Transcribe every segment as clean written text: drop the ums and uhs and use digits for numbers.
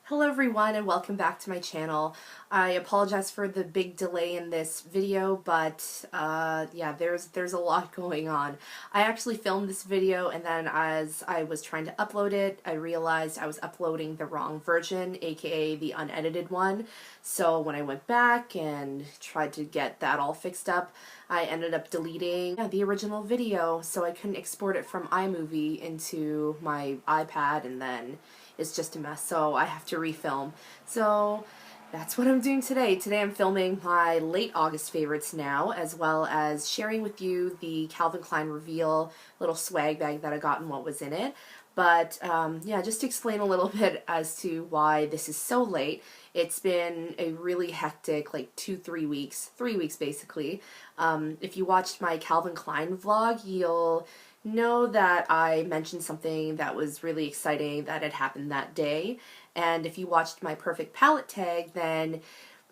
Hello everyone and welcome back to my channel. I apologize for the big delay in this video, but yeah, there's a lot going on. I actually filmed this video and then as I was trying to upload it, I realized I was uploading the wrong version, aka the unedited one. So when I went back and tried to get that all fixed up, I ended up deleting the original video, so I couldn't export it from iMovie into my iPad, and then it's just a mess, so I have to refilm. So that's what I'm doing today. Today I'm filming my late August favorites now, as well as sharing with you the Calvin Klein Reveal little swag bag that I got and what was in it. But yeah, just to explain a little bit as to why this is so late. It's been a really hectic, like 3 weeks basically. If you watched my Calvin Klein vlog, you'll know that I mentioned something that was really exciting that had happened that day. And if you watched my perfect palette tag, then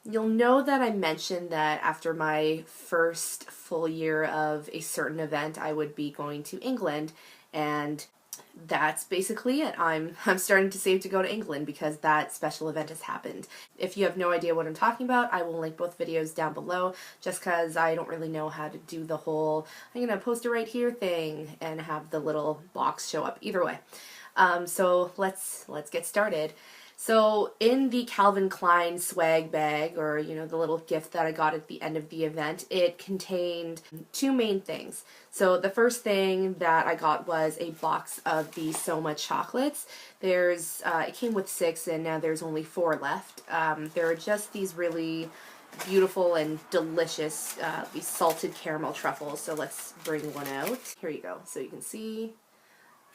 you'll know that I mentioned that after my first full year of a certain event, I would be going to England, and that's basically it. I'm starting to save to go to England because that special event has happened. If you have no idea what I'm talking about, I will link both videos down below, just because I don't really know how to do the whole I'm gonna post it right here thing and have the little box show up. Either way. So let's get started. So in the Calvin Klein swag bag, or the little gift that I got at the end of the event, it contained two main things. So the first thing that I got was a box of the So Much chocolates. It came with 6 and now there's only 4 left. There are just these really beautiful and delicious these salted caramel truffles. So let's bring one out. Here you go. So you can see.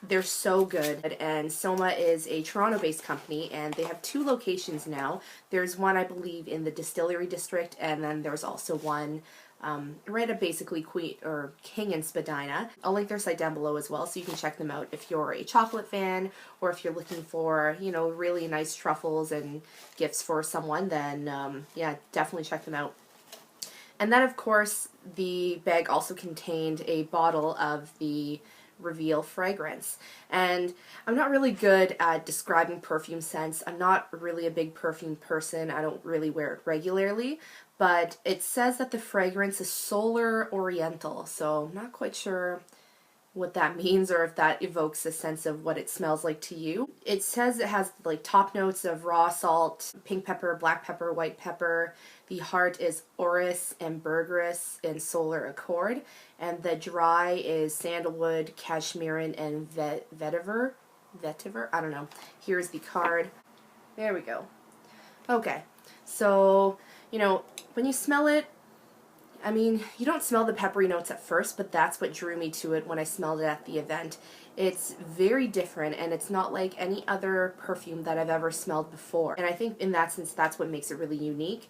They're so good, and Soma is a Toronto-based company, and they have 2 locations now. There's one, I believe, in the Distillery District, and then there's also one right at basically King and Spadina. I'll link their site down below as well, so you can check them out if you're a chocolate fan, or if you're looking for, really nice truffles and gifts for someone, then yeah, definitely check them out. And then, of course, the bag also contained a bottle of the Reveal fragrance. And I'm not really good at describing perfume scents. I'm not really a big perfume person. I don't really wear it regularly, but it says that the fragrance is Solar Oriental, so I'm not quite sure what that means or if that evokes a sense of what it smells like to you. It says it has like top notes of raw salt, pink pepper, black pepper, white pepper. The heart is orris and bergris and solar accord, and the dry is sandalwood, cashmeran, and vetiver. I don't know. Here's the card. There we go. Okay, so when you smell it, I mean, you don't smell the peppery notes at first, but that's what drew me to it when I smelled it at the event. It's very different, and it's not like any other perfume that I've ever smelled before. And I think in that sense, that's what makes it really unique.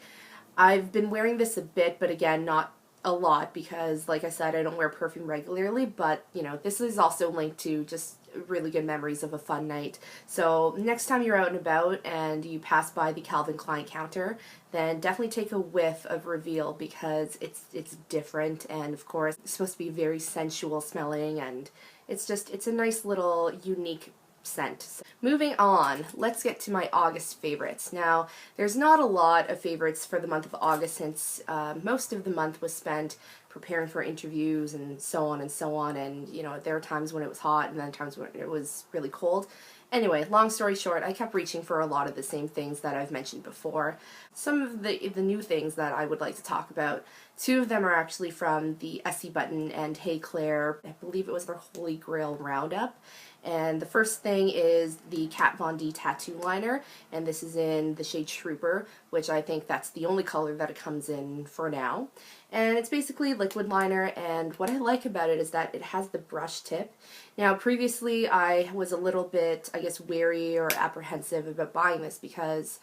I've been wearing this a bit, but again, not a lot, because like I said, I don't wear perfume regularly, but this is also linked to just really good memories of a fun night. So next time you're out and about and you pass by the Calvin Klein counter, then definitely take a whiff of Reveal, because it's different, and of course it's supposed to be very sensual smelling, and it's a nice little unique scent. So, moving on, let's get to my August favorites. Now, there's not a lot of favorites for the month of August, since most of the month was spent preparing for interviews and so on, and there are times when it was hot and then times when it was really cold. Anyway, long story short, I kept reaching for a lot of the same things that I've mentioned before. Some of the new things that I would like to talk about, 2 of them are actually from the Essie Button and Hey Claire, I believe it was their Holy Grail Roundup. And the first thing is the Kat Von D Tattoo Liner, and this is in the shade Trooper, which I think that's the only color that it comes in for now. And it's basically liquid liner, and what I like about it is that it has the brush tip. Now, previously I was a little bit, I guess, wary or apprehensive about buying this because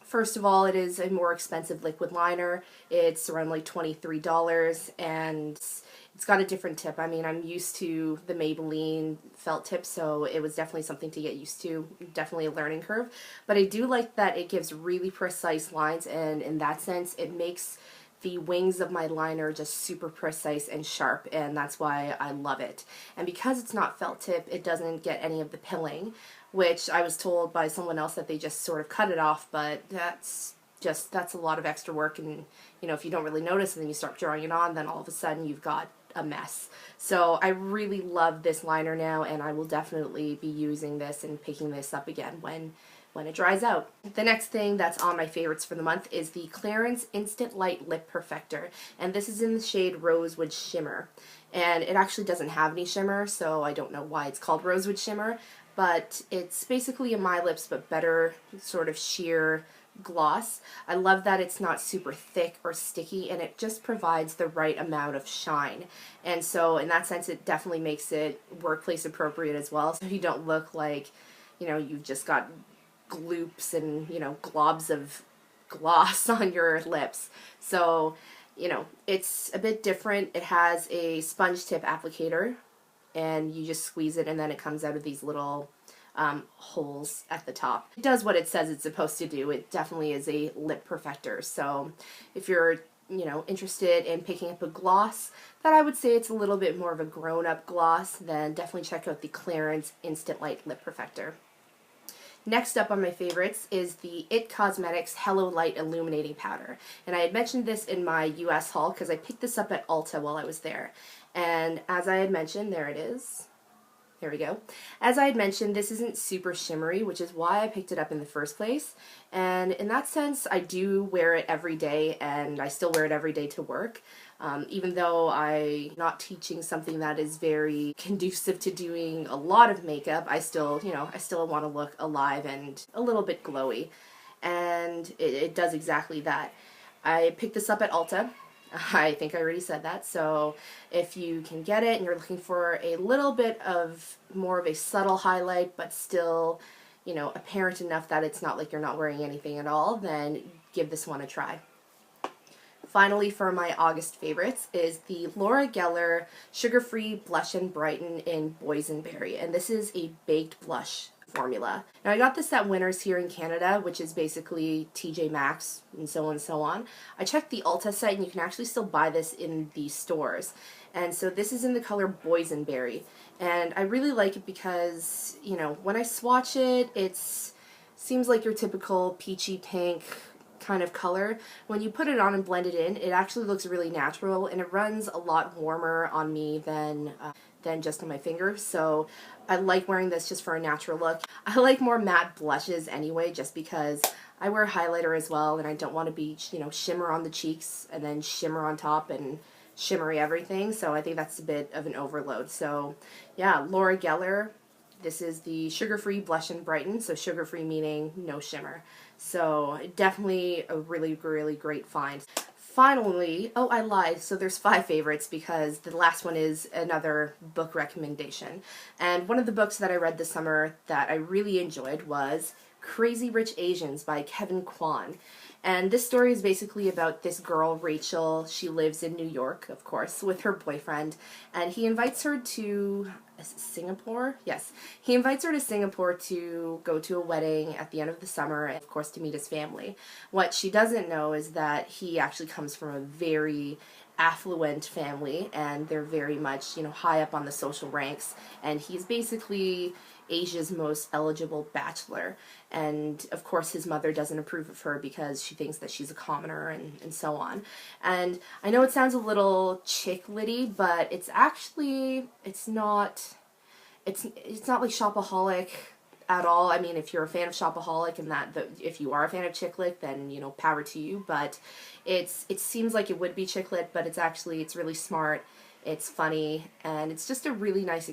first of all, it is a more expensive liquid liner. It's around like $23, and it's got a different tip. I mean, I'm used to the Maybelline felt tip, so it was definitely something to get used to, definitely a learning curve. But I do like that it gives really precise lines, and in that sense, it makes the wings of my liner just super precise and sharp, and that's why I love it. And because it's not felt tip, it doesn't get any of the pilling. which I was told by someone else that they just sort of cut it off, but that's a lot of extra work, and you know, if you don't really notice and then you start drawing it on, then all of a sudden you've got a mess. So I really love this liner now, and I will definitely be using this and picking this up again when it dries out. The next thing that's on my favorites for the month is the Clarins Instant Light Lip Perfector, and this is in the shade Rosewood Shimmer. And it actually doesn't have any shimmer, so I don't know why it's called Rosewood Shimmer, but it's basically a My Lips but better sort of sheer gloss. I love that it's not super thick or sticky, and it just provides the right amount of shine. And so in that sense, it definitely makes it workplace appropriate as well, so you don't look like, you know, you've just got gloops and, you know, globs of gloss on your lips. So, you know, it's a bit different. It has a sponge tip applicator, and you just squeeze it, and then it comes out of these little holes at the top. It does what it says it's supposed to do. It definitely is a lip perfector. So if you're, you know, interested in picking up a gloss that I would say it's a little bit more of a grown-up gloss, then definitely check out the Clarins Instant Light Lip Perfector. Next up on my favorites is the IT Cosmetics Hello Light Illuminating Powder. And I had mentioned this in my US haul because I picked this up at Ulta while I was there. And as I had mentioned, there it is. There we go. As I had mentioned, this isn't super shimmery, which is why I picked it up in the first place. And in that sense, I do wear it every day, and I still wear it every day to work. Even though I'm not teaching something that is very conducive to doing a lot of makeup, I still, you know, I still want to look alive and a little bit glowy. And it does exactly that. I picked this up at Ulta. I think I already said that, so if you can get it and you're looking for a little bit of more of a subtle highlight but still, you know, apparent enough that it's not like you're not wearing anything at all, then give this one a try. Finally, for my August favorites is the Laura Geller Sugar-Free Blush-n-Brighten in Boysenberry, and this is a baked blush formula. Now I got this at Winners here in Canada, which is basically TJ Maxx and so on and so on. I checked the Ulta site and you can actually still buy this in the stores. And so this is in the color Boysenberry. And I really like it because, you know, when I swatch it, it seems like your typical peachy pink kind of color. When you put it on and blend it in, it actually looks really natural, and it runs a lot warmer on me than just on my fingers. So I like wearing this just for a natural look. I like more matte blushes anyway, just because I wear highlighter as well, and I don't want to be, you know, shimmer on the cheeks and then shimmer on top and shimmery everything. So I think that's a bit of an overload. So yeah, Laura Geller. This is the Sugar-Free Blush-n-Brighten, so sugar-free meaning no shimmer. So definitely a really, really great find. Finally, oh, I lied, so there's 5 favorites because the last one is another book recommendation. And one of the books that I read this summer that I really enjoyed was Crazy Rich Asians by Kevin Kwan. And this story is basically about this girl, Rachel. She lives in New York, of course, with her boyfriend, and he invites her to Singapore? Yes. He invites her to Singapore to go to a wedding at the end of the summer and, of course, to meet his family. What she doesn't know is that he actually comes from a very affluent family, and they're very much, you know, high up on the social ranks, and he's basically Asia's most eligible bachelor. And of course his mother doesn't approve of her because she thinks that she's a commoner and so on. And I know it sounds a little chick-litty, but it's actually, it's not like Shopaholic at all. I mean, if you're a fan of Shopaholic and if you are a fan of chick lit, then, you know, power to you. But it seems like it would be chick lit, but it's really smart, it's funny, and it's just a really nice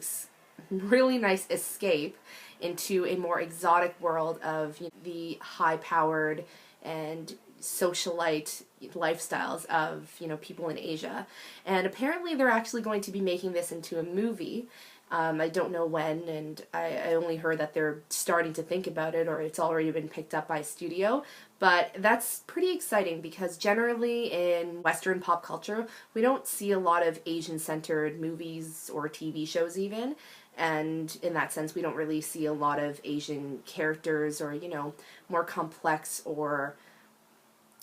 escape into a more exotic world of, you know, the high-powered and socialite lifestyles of, you know, people in Asia. And apparently they're actually going to be making this into a movie. I don't know when, and I only heard that they're starting to think about it, or it's already been picked up by a studio. But that's pretty exciting because generally in Western pop culture, we don't see a lot of Asian-centered movies or TV shows even. And in that sense, we don't really see a lot of Asian characters or, you know, more complex or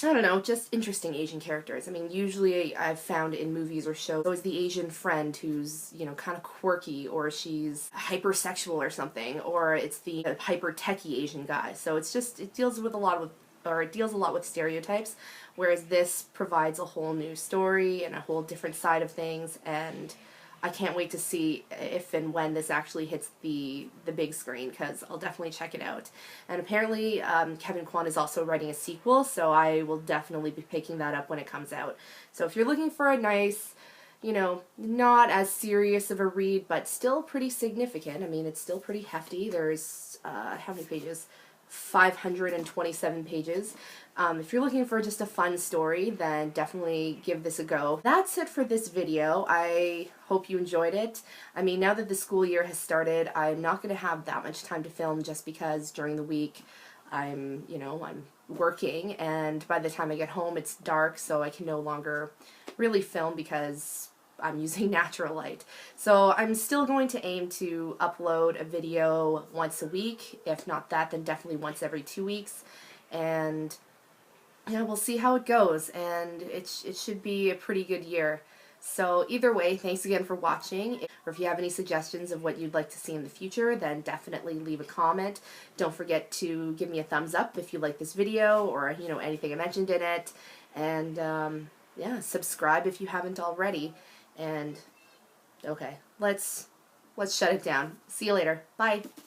I don't know, just interesting Asian characters. I mean, usually I've found in movies or shows, always the Asian friend who's, you know, kind of quirky, or she's hypersexual or something, or it's the hyper techie Asian guy. So it's just, it deals with a lot of, or it deals a lot with stereotypes, whereas this provides a whole new story and a whole different side of things, and I can't wait to see if and when this actually hits the big screen, because I'll definitely check it out. And apparently Kevin Kwan is also writing a sequel, so I will definitely be picking that up when it comes out. So if you're looking for a nice, you know, not as serious of a read, but still pretty significant, I mean, it's still pretty hefty. There's, how many pages? 527 pages. If you're looking for just a fun story, then definitely give this a go. That's it for this video. I hope you enjoyed it. I mean, now that the school year has started, I'm not going to have that much time to film, just because during the week I'm working, and by the time I get home it's dark, so I can no longer really film because I'm using natural light. So I'm still going to aim to upload a video once a week. If not that, then definitely once every 2 weeks. And yeah, we'll see how it goes, and it should be a pretty good year. So either way, thanks again for watching. Or if you have any suggestions of what you'd like to see in the future, then definitely leave a comment. Don't forget to give me a thumbs up if you like this video, or, you know, anything I mentioned in it. And yeah, subscribe if you haven't already. And okay, let's shut it down. See you later. Bye.